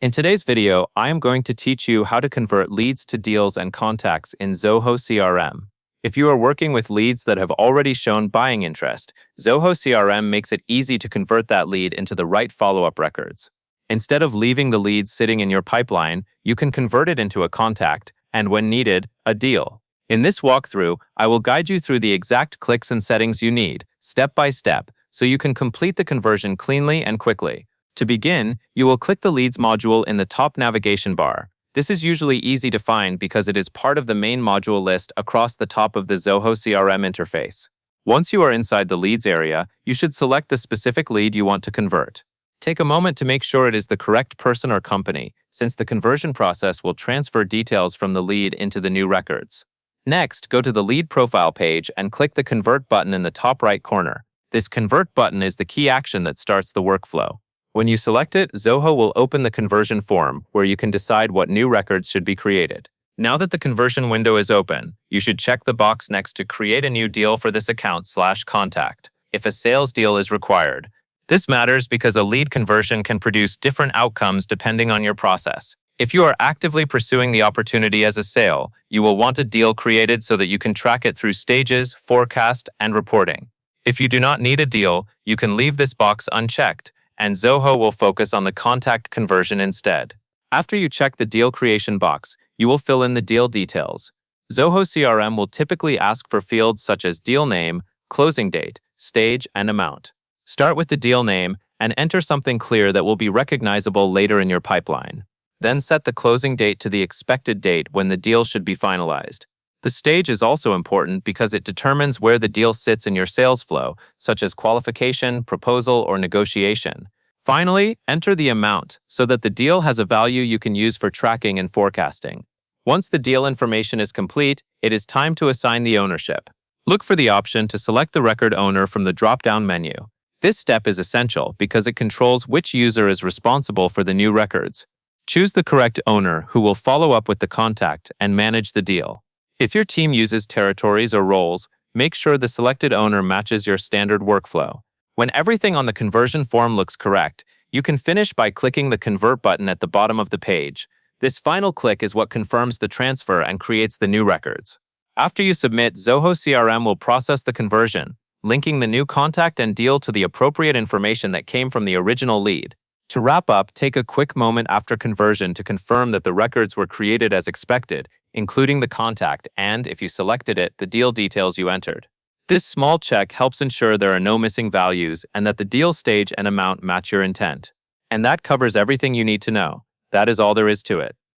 In today's video, I am going to teach you how to convert leads to deals and contacts in Zoho CRM. If you are working with leads that have already shown buying interest, Zoho CRM makes it easy to convert that lead into the right follow-up records. Instead of leaving the lead sitting in your pipeline, you can convert it into a contact, and when needed, a deal. In this walkthrough, I will guide you through the exact clicks and settings you need, step by step, so you can complete the conversion cleanly and quickly. To begin, you will click the Leads module in the top navigation bar. This is usually easy to find because it is part of the main module list across the top of the Zoho CRM interface. Once you are inside the Leads area, you should select the specific lead you want to convert. Take a moment to make sure it is the correct person or company, since the conversion process will transfer details from the lead into the new records. Next, go to the lead profile page and click the Convert button in the top right corner. This Convert button is the key action that starts the workflow. When you select it, Zoho will open the conversion form, where you can decide what new records should be created. Now that the conversion window is open, you should check the box next to Create a new deal for this account/contact, if a sales deal is required. This matters because a lead conversion can produce different outcomes depending on your process. If you are actively pursuing the opportunity as a sale, you will want a deal created so that you can track it through stages, forecast, and reporting. If you do not need a deal, you can leave this box unchecked, and Zoho will focus on the contact conversion instead. After you check the deal creation box, you will fill in the deal details. Zoho CRM will typically ask for fields such as deal name, closing date, stage, and amount. Start with the deal name and enter something clear that will be recognizable later in your pipeline. Then set the closing date to the expected date when the deal should be finalized. The stage is also important because it determines where the deal sits in your sales flow, such as qualification, proposal, or negotiation. Finally, enter the amount so that the deal has a value you can use for tracking and forecasting. Once the deal information is complete, it is time to assign the ownership. Look for the option to select the record owner from the drop-down menu. This step is essential because it controls which user is responsible for the new records. Choose the correct owner who will follow up with the contact and manage the deal. If your team uses territories or roles, make sure the selected owner matches your standard workflow. When everything on the conversion form looks correct, you can finish by clicking the Convert button at the bottom of the page. This final click is what confirms the transfer and creates the new records. After you submit, Zoho CRM will process the conversion, linking the new contact and deal to the appropriate information that came from the original lead. To wrap up, take a quick moment after conversion to confirm that the records were created as expected, including the contact and, if you selected it, the deal details you entered. This small check helps ensure there are no missing values and that the deal stage and amount match your intent. And that covers everything you need to know. That is all there is to it.